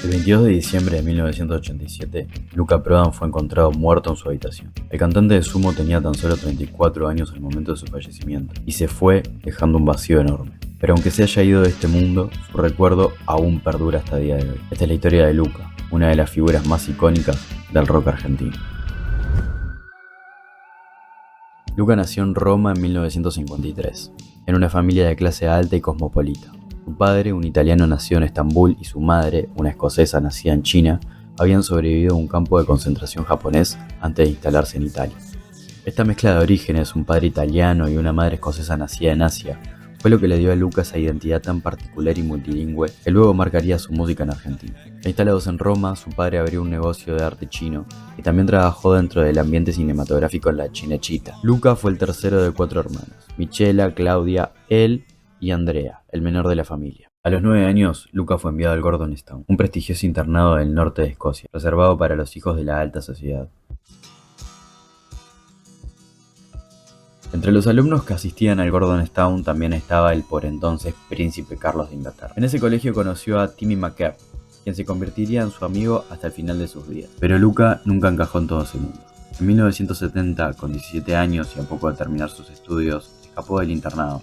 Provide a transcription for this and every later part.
El 22 de diciembre de 1987, Luca Prodan fue encontrado muerto en su habitación. El cantante de Sumo tenía tan solo 34 años al momento de su fallecimiento, y se fue dejando un vacío enorme. Pero aunque se haya ido de este mundo, su recuerdo aún perdura hasta el día de hoy. Esta es la historia de Luca, una de las figuras más icónicas del rock argentino. Luca nació en Roma en 1953, en una familia de clase alta y cosmopolita. Su padre, un italiano nacido en Estambul, y su madre, una escocesa nacida en China, habían sobrevivido a un campo de concentración japonés antes de instalarse en Italia. Esta mezcla de orígenes, un padre italiano y una madre escocesa nacida en Asia, fue lo que le dio a Luca esa identidad tan particular y multilingüe que luego marcaría su música en Argentina. Instalados en Roma, su padre abrió un negocio de arte chino y también trabajó dentro del ambiente cinematográfico en la Cinecittà. Luca fue el tercero de 4 hermanos: Michela, Claudia, él y Andrea, el menor de la familia. A los 9 años, Luca fue enviado al Gordonstoun, un prestigioso internado del norte de Escocia, reservado para los hijos de la alta sociedad. Entre los alumnos que asistían al Gordonstoun también estaba el por entonces príncipe Carlos de Inglaterra. En ese colegio conoció a Timmy McCabe, quien se convertiría en su amigo hasta el final de sus días. Pero Luca nunca encajó en todo ese mundo. En 1970, con 17 años y a poco de terminar sus estudios, escapó del internado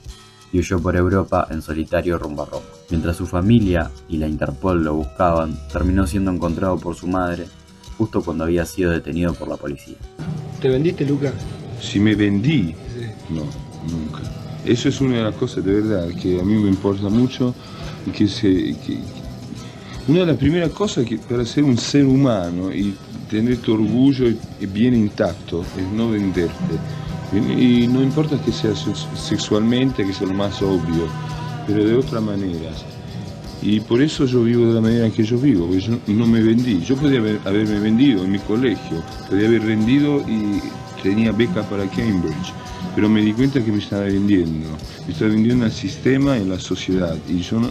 y huyó por Europa en solitario rumbo a Roma. Mientras su familia y la Interpol lo buscaban, terminó siendo encontrado por su madre justo cuando había sido detenido por la policía. ¿Te vendiste, Luca? Si me vendí, Sí. no, nunca. Eso es una de las cosas de verdad que a mí me importa mucho y una de las primeras cosas que para ser un ser humano y tener tu orgullo bien intacto es no venderte. Y no importa que sea sexualmente, que sea lo más obvio, pero de otras maneras. Y por eso yo vivo de la manera en que yo vivo, porque yo no me vendí. Yo podía haberme vendido en mi colegio, podía haber rendido y tenía beca para Cambridge, pero me di cuenta que me estaba vendiendo al sistema y a la sociedad, y yo no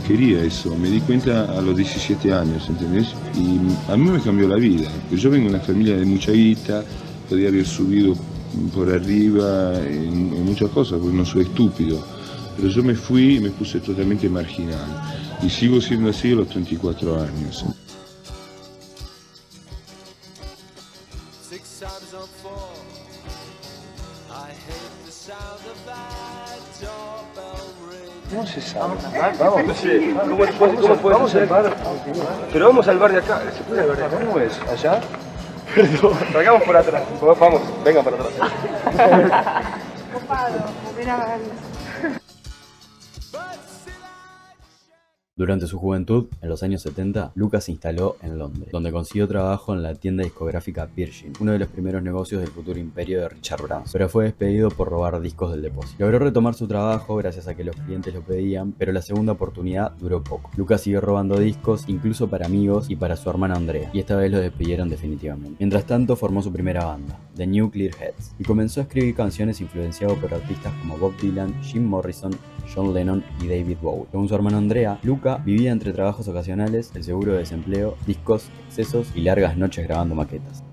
quería eso. Me di cuenta a los 17 años, ¿entendés? Y a mí me cambió la vida, porque yo vengo de una familia de mucha guita, podía haber subido por arriba en muchas cosas, porque no soy estúpido, pero yo me fui y me puse totalmente marginal, y sigo siendo así a los 34 años. No se sabe. Vamos, ¿cómo podemos ser? Pero vamos al bar de acá. ¿Se puede al bar de acá? ¿Cómo es? ¿Allá? Perdón. Tragamos por atrás. Vamos, vengan para atrás. Copado, hubiera. Durante su juventud, en los años 70, Luca se instaló en Londres, donde consiguió trabajo en la tienda discográfica Virgin, uno de los primeros negocios del futuro imperio de Richard Branson, pero fue despedido por robar discos del depósito. Logró retomar su trabajo gracias a que los clientes lo pedían, pero la segunda oportunidad duró poco. Luca siguió robando discos, incluso para amigos y para su hermana Andrea, y esta vez lo despidieron definitivamente. Mientras tanto, formó su primera banda, The Nuclear Heads, y comenzó a escribir canciones influenciado por artistas como Bob Dylan, Jim Morrison, John Lennon y David Bowie. Según su hermana Andrea, Luca vivía entre trabajos ocasionales, el seguro de desempleo, discos, excesos y largas noches grabando maquetas.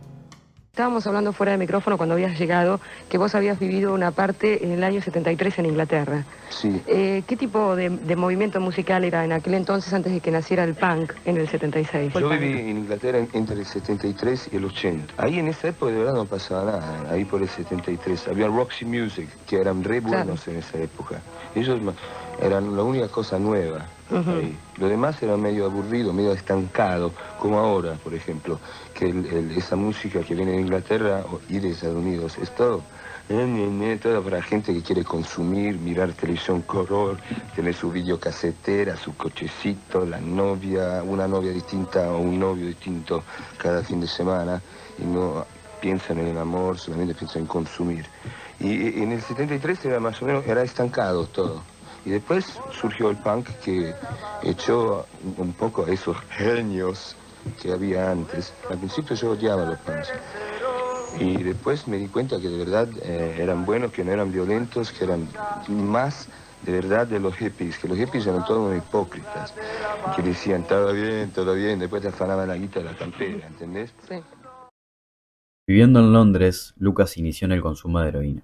Estábamos hablando fuera de micrófono cuando habías llegado, que vos habías vivido una parte en el año 73 en Inglaterra. Sí. ¿Qué tipo de movimiento musical era en aquel entonces, antes de que naciera el punk en el 76? Yo viví en Inglaterra entre el 73 y el 80. Ahí en esa época de verdad no pasaba nada, ahí por el 73. Había Roxy Music, que eran re buenos en esa época. Ellos eran la única cosa nueva. Ahí. Lo demás era medio aburrido, medio estancado, como ahora, por ejemplo, que esa música que viene de Inglaterra y de Estados Unidos es todo para gente que quiere consumir, mirar televisión color, tener su videocasetera, su cochecito, la novia, una novia distinta o un novio distinto cada fin de semana, y no piensan en el amor, solamente piensan en consumir. Y en el 73 era más o menos, era estancado todo. Y después surgió el punk, que echó un poco a esos genios que había antes. Al principio yo odiaba a los punks. Y después me di cuenta que de verdad eran buenos, que no eran violentos, que eran más de verdad de los hippies, que los hippies eran todos unos hipócritas, que decían todo bien, después te afanaban la guita de la campera, ¿entendés? Sí. Viviendo en Londres, Lucas inició en el consumo de heroína,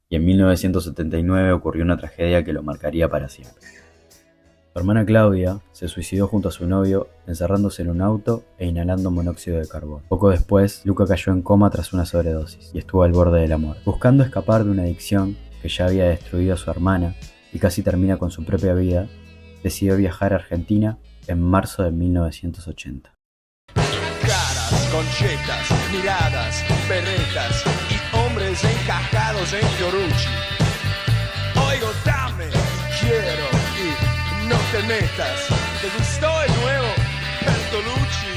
y en 1979 ocurrió una tragedia que lo marcaría para siempre. Su hermana Claudia se suicidó junto a su novio encerrándose en un auto e inhalando monóxido de carbono. Poco después, Luca cayó en coma tras una sobredosis y estuvo al borde de la muerte. Buscando escapar de una adicción que ya había destruido a su hermana y casi termina con su propia vida, decidió viajar a Argentina en marzo de 1980. Caras, conchetas, miradas, berretas y hombres encajados en Fiorucci. Oigo, dame, quiero y no te metas. ¿Te gustó el nuevo Bertolucci?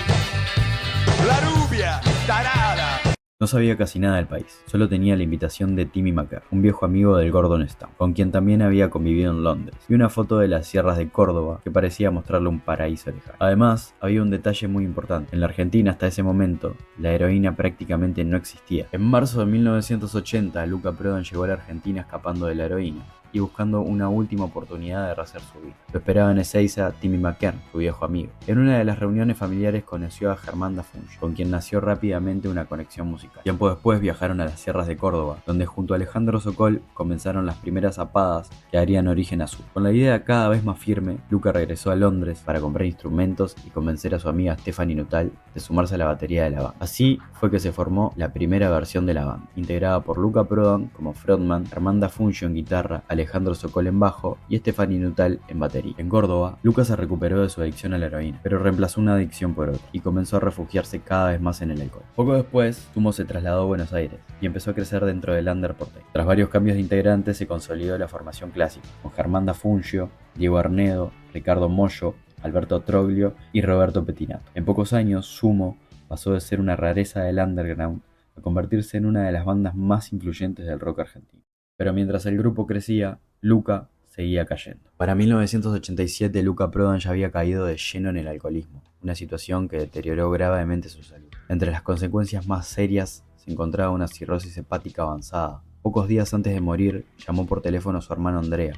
La rubia, tarada. No sabía casi nada del país, solo tenía la invitación de Timmy McCarr, un viejo amigo del Gordon Stam, con quien también había convivido en Londres, y una foto de las sierras de Córdoba que parecía mostrarle un paraíso lejano. Además, había un detalle muy importante. En la Argentina hasta ese momento, la heroína prácticamente no existía. En marzo de 1980, Luca Prodan llegó a la Argentina escapando de la heroína y buscando una última oportunidad de rehacer su vida. Lo esperaba en Ezeiza Timmy McCarr, su viejo amigo. En una de las reuniones familiares conoció a Germán da Funcho, con quien nació rápidamente una conexión musical. Tiempo después viajaron a las sierras de Córdoba, donde junto a Alejandro Sokol comenzaron las primeras zapadas que harían origen a Sur. Con la idea cada vez más firme, Luca regresó a Londres para comprar instrumentos y convencer a su amiga Stephanie Nuttall de sumarse a la batería de la banda. Así fue que se formó la primera versión de la banda, integrada por Luca Prodan como frontman, Germán da Funcho en guitarra, Alejandro Sokol en bajo y Stephanie Nuttall en batería. En Córdoba, Luca se recuperó de su adicción a la heroína, pero reemplazó una adicción por otra y comenzó a refugiarse cada vez más en el alcohol. Poco después, Sumo se trasladó a Buenos Aires y empezó a crecer dentro del under porteño. Tras varios cambios de integrantes se consolidó la formación clásica, con Germán da Funcho, Diego Arnedo, Ricardo Mollo, Alberto Troglio y Roberto Pettinato. En pocos años, Sumo pasó de ser una rareza del underground a convertirse en una de las bandas más influyentes del rock argentino. Pero mientras el grupo crecía, Luca seguía cayendo. Para 1987, Luca Prodan ya había caído de lleno en el alcoholismo, una situación que deterioró gravemente su salud. Entre las consecuencias más serias se encontraba una cirrosis hepática avanzada. Pocos días antes de morir, llamó por teléfono a su hermano Andrea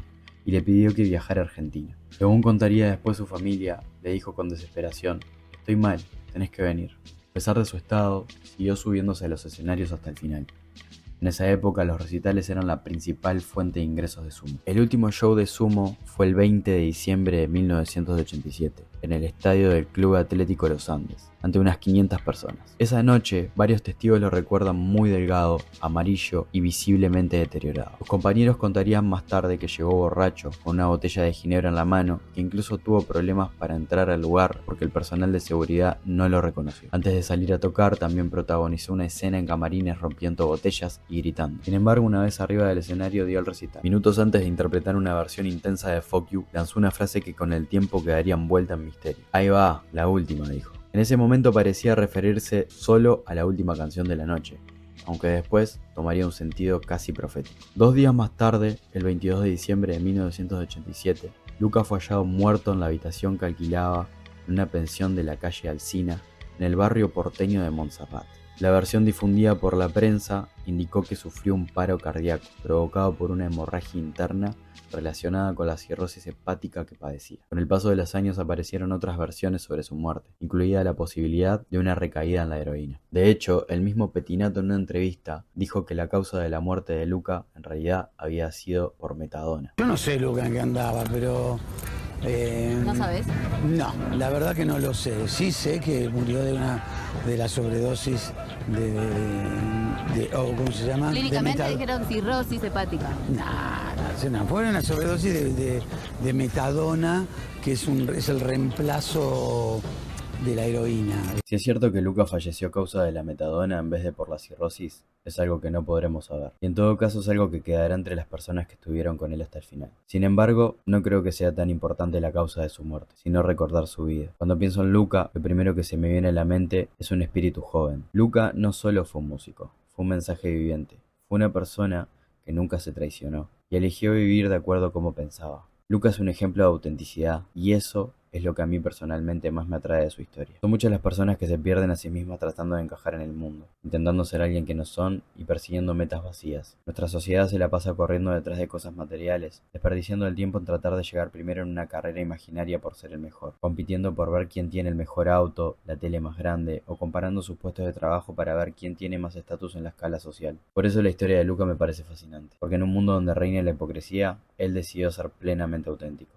y le pidió que viajara a Argentina. Según contaría después su familia, le dijo con desesperación: «Estoy mal, tenés que venir». A pesar de su estado, siguió subiéndose a los escenarios hasta el final. En esa época los recitales eran la principal fuente de ingresos de Sumo. El último show de Sumo fue el 20 de diciembre de 1987, en el estadio del Club Atlético Los Andes, ante unas 500 personas. Esa noche, varios testigos lo recuerdan muy delgado, amarillo y visiblemente deteriorado. Sus compañeros contarían más tarde que llegó borracho, con una botella de ginebra en la mano, que incluso tuvo problemas para entrar al lugar porque el personal de seguridad no lo reconoció. Antes de salir a tocar, también protagonizó una escena en camarines rompiendo botellas y gritando. Sin embargo, una vez arriba del escenario dio el recital. Minutos antes de interpretar una versión intensa de Fuck You, lanzó una frase que con el tiempo quedaría envuelta en misterio. «Ahí va, la última», dijo. En ese momento parecía referirse solo a la última canción de la noche, aunque después tomaría un sentido casi profético. 2 días más tarde, el 22 de diciembre de 1987, Luca fue hallado muerto en la habitación que alquilaba en una pensión de la calle Alsina, en el barrio porteño de Montserrat. La versión difundida por la prensa indicó que sufrió un paro cardíaco provocado por una hemorragia interna relacionada con la cirrosis hepática que padecía. Con el paso de los años aparecieron otras versiones sobre su muerte, incluida la posibilidad de una recaída en la heroína. De hecho, el mismo Pettinato en una entrevista dijo que la causa de la muerte de Luca en realidad había sido por metadona. Yo no sé, Luca, en qué andaba, pero... ¿No sabes? No, la verdad que no lo sé. Sí sé que murió de la sobredosis ¿cómo se llama? Clínicamente dijeron cirrosis hepática. No, fue una sobredosis de metadona, que es el reemplazo de la heroína. Si es cierto que Luca falleció a causa de la metadona en vez de por la cirrosis, es algo que no podremos saber. Y en todo caso es algo que quedará entre las personas que estuvieron con él hasta el final. Sin embargo, no creo que sea tan importante la causa de su muerte, sino recordar su vida. Cuando pienso en Luca, lo primero que se me viene a la mente es un espíritu joven. Luca no solo fue un músico, fue un mensaje viviente. Fue una persona que nunca se traicionó y eligió vivir de acuerdo a cómo pensaba. Luca es un ejemplo de autenticidad y eso es lo que a mí personalmente más me atrae de su historia. Son muchas las personas que se pierden a sí mismas tratando de encajar en el mundo, intentando ser alguien que no son y persiguiendo metas vacías. Nuestra sociedad se la pasa corriendo detrás de cosas materiales, desperdiciando el tiempo en tratar de llegar primero en una carrera imaginaria por ser el mejor, compitiendo por ver quién tiene el mejor auto, la tele más grande o comparando sus puestos de trabajo para ver quién tiene más estatus en la escala social. Por eso la historia de Luca me parece fascinante, porque en un mundo donde reina la hipocresía, él decidió ser plenamente auténtico.